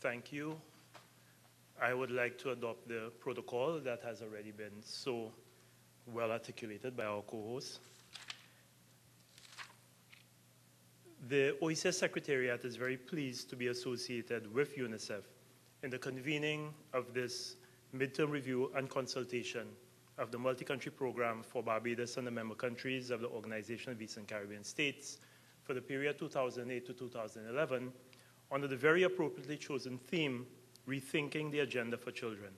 Thank you. I would like to adopt the protocol that has already been so well articulated by our co-hosts. The OECS Secretariat is very pleased to be associated with UNICEF in the convening of this midterm review and consultation of the multi-country program for Barbados and the member countries of the Organization of Eastern Caribbean States for the period 2008 to 2011 under the very appropriately chosen theme, Rethinking the Agenda for Children.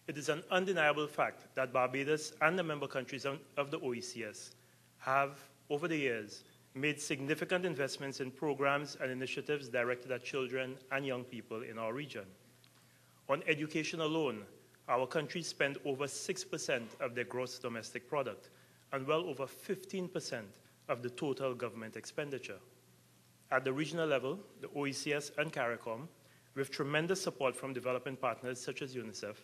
It is an undeniable fact that Barbados and the member countries of the OECS have, over the years, made significant investments in programs and initiatives directed at children and young people in our region. On education alone, our countries spend over 6% of their gross domestic product and well over 15% of the total government expenditure. At the regional level, the OECS and CARICOM, with tremendous support from development partners such as UNICEF,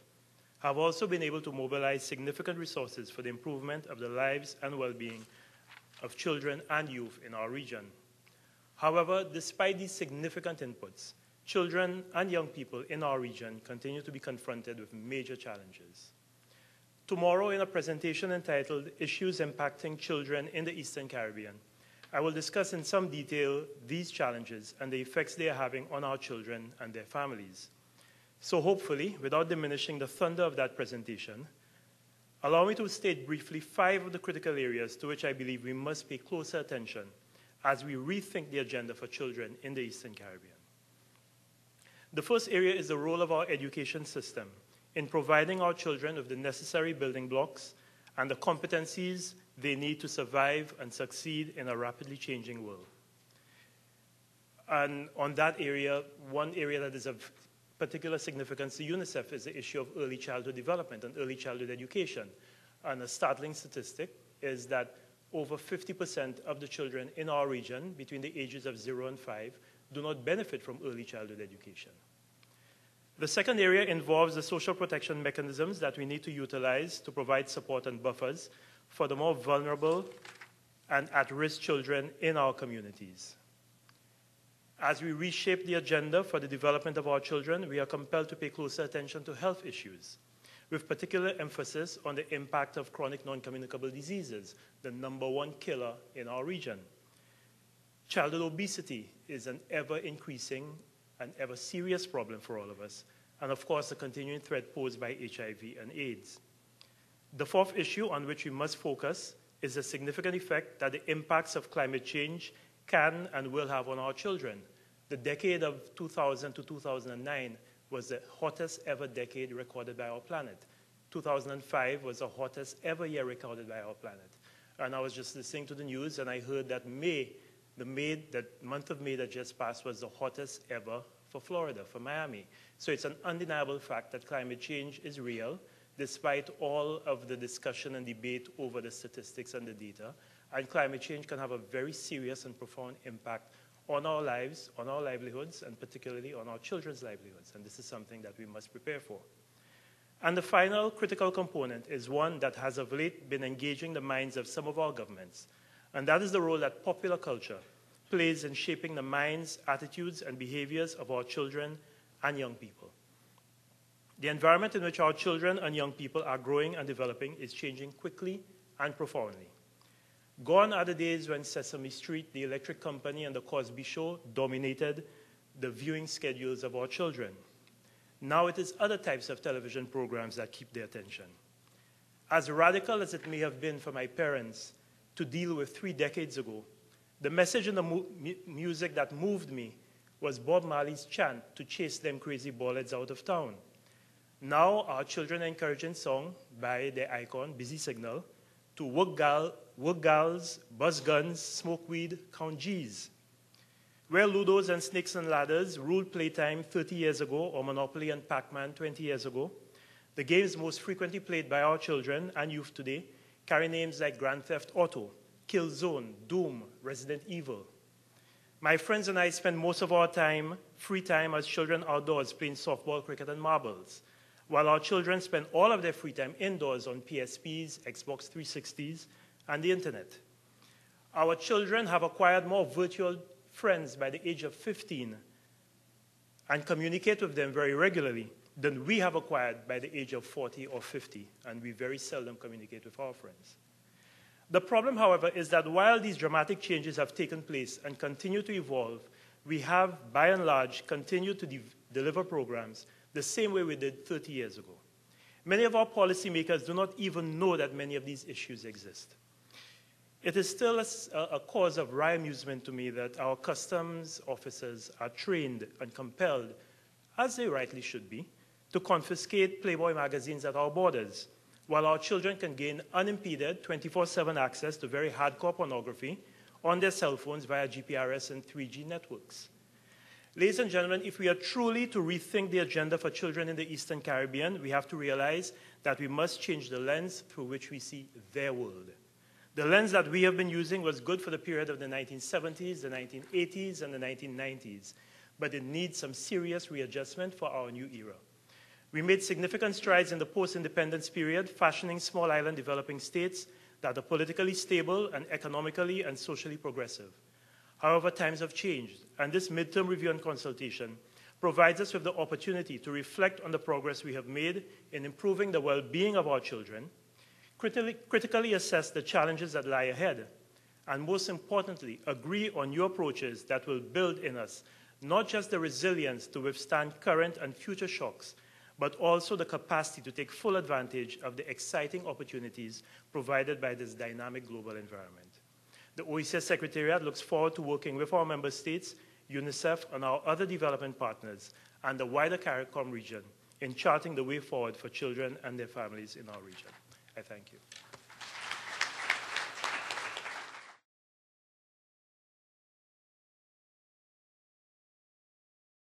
have also been able to mobilize significant resources for the improvement of the lives and well-being of children and youth in our region. However, despite these significant inputs, children and young people in our region continue to be confronted with major challenges. Tomorrow, in a presentation entitled Issues Impacting Children in the Eastern Caribbean, I will discuss in some detail these challenges and the effects they are having on our children and their families. So hopefully, without diminishing the thunder of that presentation, allow me to state briefly 5 of the critical areas to which I believe we must pay closer attention as we rethink the agenda for children in the Eastern Caribbean. The first area is the role of our education system in providing our children with the necessary building blocks and the competencies they need to survive and succeed in a rapidly changing world. And on that area, one area that is of particular significance to UNICEF is the issue of early childhood development and early childhood education. And a startling statistic is that over 50% of the children in our region between the ages of 0 and 5 do not benefit from early childhood education. The second area involves the social protection mechanisms that we need to utilize to provide support and buffers for the more vulnerable and at-risk children in our communities. As we reshape the agenda for the development of our children, we are compelled to pay closer attention to health issues, with particular emphasis on the impact of chronic non-communicable diseases, the #1 killer in our region. Childhood obesity is an ever-increasing and ever-serious problem for all of us, and of course, the continuing threat posed by HIV and AIDS. The fourth issue on which we must focus is the significant effect that the impacts of climate change can and will have on our children. The decade of 2000 to 2009 was the hottest ever decade recorded by our planet. 2005 was the hottest ever year recorded by our planet. And I was just listening to the news and I heard that that month of May that just passed was the hottest ever for Florida, for Miami. So it's an undeniable fact that climate change is real, despite all of the discussion and debate over the statistics and the data. And climate change can have a very serious and profound impact on our lives, on our livelihoods, and particularly on our children's livelihoods. And this is something that we must prepare for. And the final critical component is one that has of late been engaging the minds of some of our governments. And that is the role that popular culture plays in shaping the minds, attitudes, and behaviors of our children and young people. The environment in which our children and young people are growing and developing is changing quickly and profoundly. Gone are the days when Sesame Street, The Electric Company, and The Cosby Show dominated the viewing schedules of our children. Now it is other types of television programs that keep their attention. As radical as it may have been for my parents to deal with 3 decades ago, the message in the music that moved me was Bob Marley's chant to chase them crazy ballheads out of town. Now our children are encouraging song by their icon, Busy Signal, to work gals, buzz guns, smoke weed, count G's. Where Ludos and Snakes and Ladders ruled playtime 30 years ago, or Monopoly and Pac-Man 20 years ago, the games most frequently played by our children and youth today carry names like Grand Theft Auto, Killzone, Doom, Resident Evil. My friends and I spend most of our free time as children outdoors playing softball, cricket, and marbles, while our children spend all of their free time indoors on PSPs, Xbox 360s, and the internet. Our children have acquired more virtual friends by the age of 15 and communicate with them very regularly than we have acquired by the age of 40 or 50, and we very seldom communicate with our friends. The problem, however, is that while these dramatic changes have taken place and continue to evolve, we have, by and large, continued to deliver programs the same way we did 30 years ago. Many of our policymakers do not even know that many of these issues exist. It is still a cause of wry amusement to me that our customs officers are trained and compelled, as they rightly should be, to confiscate Playboy magazines at our borders, while our children can gain unimpeded 24/7 access to very hardcore pornography on their cell phones via GPRS and 3G networks. Ladies and gentlemen, if we are truly to rethink the agenda for children in the Eastern Caribbean, we have to realize that we must change the lens through which we see their world. The lens that we have been using was good for the period of the 1970s, the 1980s, and the 1990s, but it needs some serious readjustment for our new era. We made significant strides in the post-independence period, fashioning small island developing states that are politically stable and economically and socially progressive. However, times have changed, and this midterm review and consultation provides us with the opportunity to reflect on the progress we have made in improving the well-being of our children, critically assess the challenges that lie ahead, and most importantly, agree on new approaches that will build in us not just the resilience to withstand current and future shocks, but also the capacity to take full advantage of the exciting opportunities provided by this dynamic global environment. The OECS Secretariat looks forward to working with our member states, UNICEF, and our other development partners, and the wider CARICOM region in charting the way forward for children and their families in our region. I thank you.